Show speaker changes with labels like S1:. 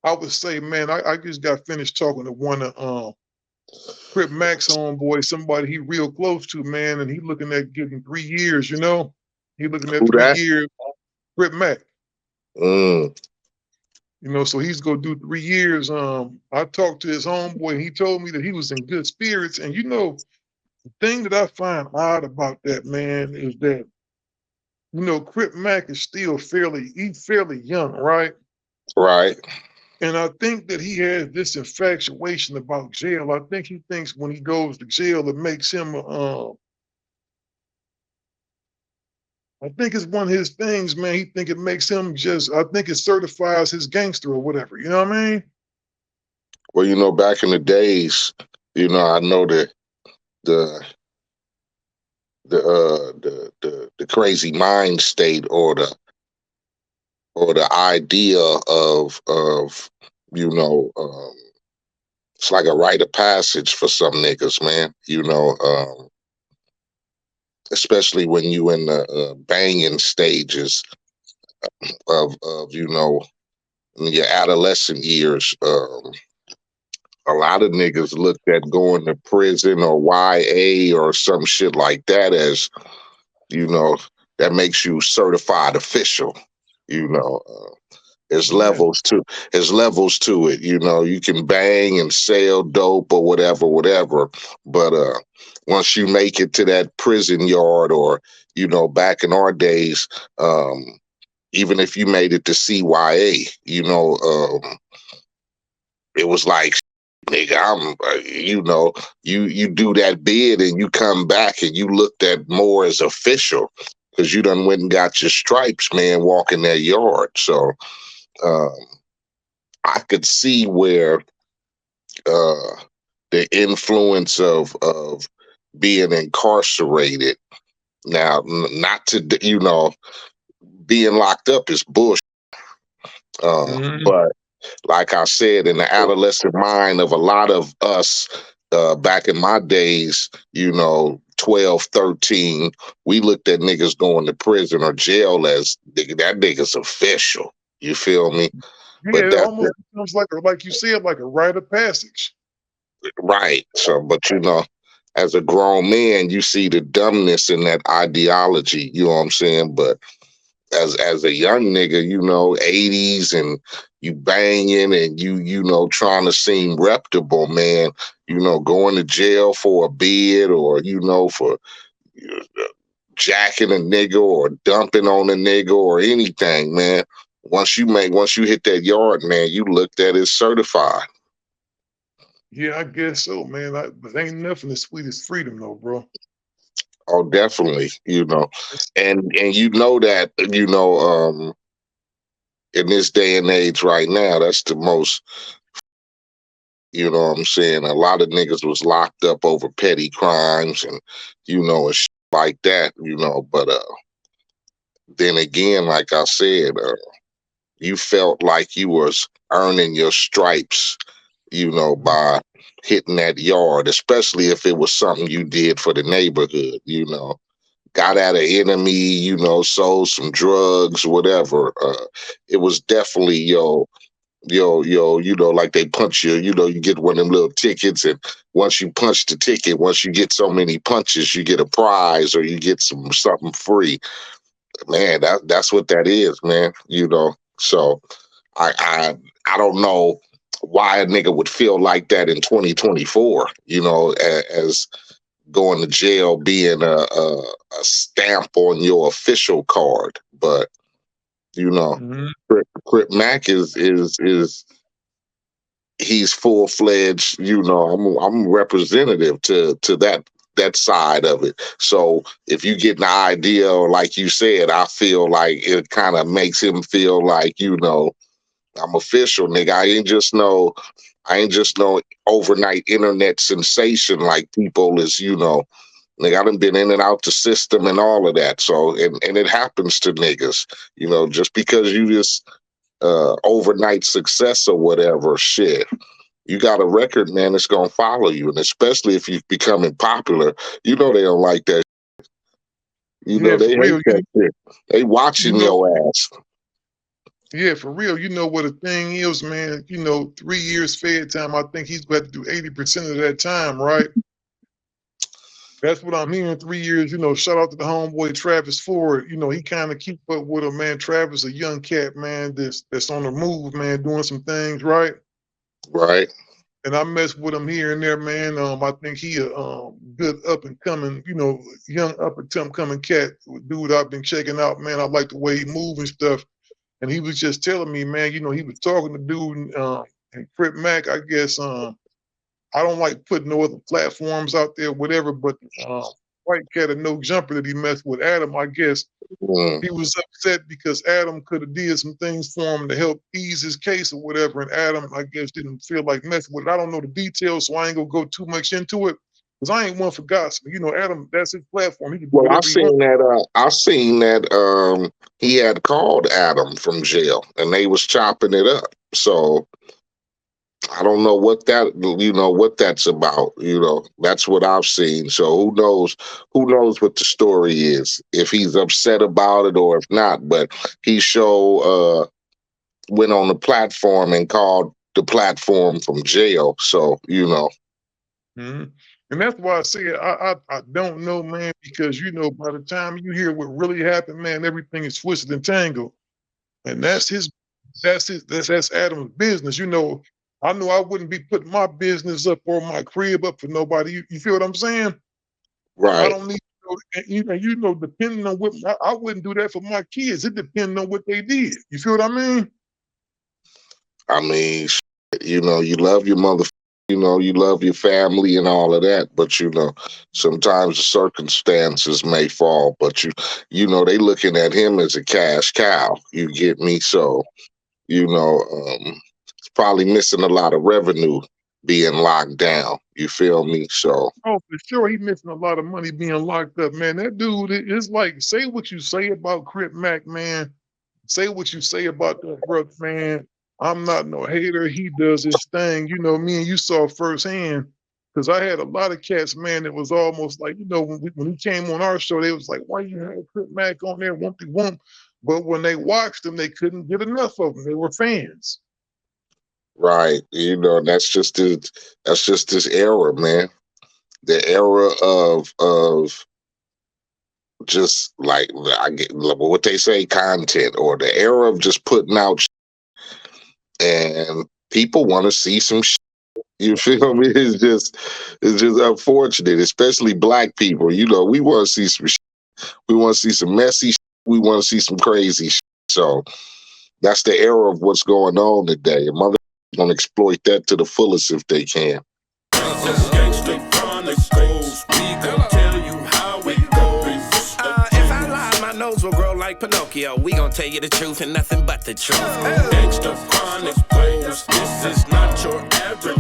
S1: I would say, man, I just got finished talking to one of Crip Mac's homeboy, somebody he real close to, man, and he looking at getting 3 years, you know? He looking at
S2: Who
S1: three
S2: that?
S1: years, Crip Mac.
S2: Mm,
S1: You know, so he's gonna do 3 years. I talked to his homeboy, and he told me that he was in good spirits. And you know, the thing that I find odd about that, man, is that you know, Crip Mac is still he's fairly young, right?
S2: right.
S1: And I think that he has this infatuation about jail. I think he thinks when he goes to jail, it makes him. I think it's one of his things, man. He think it makes him just. I think it certifies his gangster or whatever. You know what I mean?
S2: Well, back in the days, I know that the the crazy mind state or the idea of you know it's like a rite of passage for some niggas, man. Especially when you in the banging stages of in your adolescent years. A lot of niggas looked at going to prison or YA or some shit like that as, you know, that makes you certified official. You know, there's
S1: Yeah.
S2: levels to it. You can bang and sell dope or whatever. But once you make it to that prison yard or, back in our days, even if you made it to CYA, it was like, nigga, you do that bid and you come back and you looked at more as official because you done went and got your stripes, man, walking that yard. So um, I could see where uh, the influence of being incarcerated now, not to, being locked up is bullshit.
S1: Mhm.
S2: But like I said, in the adolescent mind of a lot of us back in my days, 12, 13, we looked at niggas going to prison or jail as nigga, that nigga's official. You feel me?
S1: Yeah,
S2: But
S1: it
S2: that's
S1: almost becomes like you said, like a rite of passage.
S2: right. So, but as a grown man, you see the dumbness in that ideology. You know what I'm saying? But as a young nigga, 80s and you banging and trying to seem reputable, man, going to jail for a bid or, for jacking a nigga or dumping on a nigga or anything, man. Once you hit that yard, man, you looked at it certified.
S1: Yeah, I guess so, man. But ain't nothing as sweet as freedom, though, bro.
S2: Oh, definitely, and that, in this day and age right now, that's the most. You know what I'm saying? A lot of niggas was locked up over petty crimes and, and shit like that, but then again, like I said, you felt like you was earning your stripes, by hitting that yard, especially if it was something you did for the neighborhood, got at an enemy, sold some drugs, whatever. It was definitely like they punch you, you get one of them little tickets, and once you punch the ticket, once you get so many punches, you get a prize or you get something free. Man, that's what that is, man. So I I I don't know why a nigga would feel like that in 2024. As going to jail being a stamp on your official card, but you know,
S1: Mhm.
S2: Crip Mac is he's full fledged. I'm representative to that side of it. So if you get an idea, or like you said, I feel like it kind of makes him feel like I'm official, nigga. I ain't just no overnight internet sensation like people is. Nigga, I done been in and out the system and all of that. So and it happens to niggas. Just because you just overnight success or whatever, shit. You got a record, man, it's gonna follow you, and especially if you're becoming popular, they don't like that.
S1: Yeah,
S2: They
S1: for
S2: hate
S1: real.
S2: that shit. They
S1: You
S2: watching
S1: know,
S2: your ass.
S1: Yeah, for real. You know what the thing is, man. 3 years fed time. I think he's got to do 80% of that time, right? That's what I'm hearing. 3 years. Shout out to the homeboy Travis Ford. He kind of keep up with him, man. Travis, a young cat, man. That's on the move, man, doing some things, right?
S2: Right.
S1: And I mess with him here and there, man. I think he a good up and coming, young up and coming cat, dude. I've been checking out, man. I like the way he move and stuff. And he was just telling me, man, he was talking to dude and Crip Mac. I guess I don't like putting no other platforms out there, whatever. But white cat or no jumper that he messed with Adam, I guess he was upset because Adam could have did some things for him to help ease his case or whatever, and Adam, I guess, didn't feel like messing with it. I don't know the details, so I ain't gonna go too much into it because I ain't one for gossip. Adam, that's his platform. He can do
S2: Well,
S1: whatever he wants.
S2: I seen that he had called Adam from jail and they was chopping it up. So I don't know what what that's about. That's what I've seen. So who knows what the story is, if he's upset about it or if not. But he went on the platform and called the platform from jail. So,
S1: Mm-hmm. And that's why I say I don't know, man, because by the time you hear what really happened, man, everything is twisted and tangled. And that's Adam's business. I know I wouldn't be putting my business up or my crib up for nobody. You feel what I'm saying? I
S2: right.
S1: don't need depending on what I wouldn't do that for my kids. It depends on what they did. You feel what I mean?
S2: I mean, you love your mother, you love your family and all of that, but sometimes the circumstances may fall, but they looking at him as a cash cow. You get me? So, it's probably missing a lot of revenue being locked down. You feel me? So,
S1: Oh, for sure, he missing a lot of money being locked up, man. That dude is like, say what you say about Crip Mac, man. Say what you say about that brother, man. I'm not no hater. He does his thing. Me and you saw firsthand. Because I had a lot of cats, man, that was almost like, when he came on our show, they was like, why you have Crip Mac on there? Won't they won't? But when they watched him, they couldn't get enough of him. They were fans.
S2: right. That's just this era, man. The era of just like I get what they say, content, or the era of just putting out and people want to see some shit. You feel me? It's just unfortunate, especially black people. We want to see some shit. We want to see some messy shit. We want to see some crazy shit. So that's the era of what's going on today. And mother gonna exploit that to the fullest if they can.
S3: Gangster Chronicles, we gon' tell you how it goes. If I lie, my nose will grow like Pinocchio. We gon' tell you the truth and nothing but the truth. Gangster Chronicles, this is not your average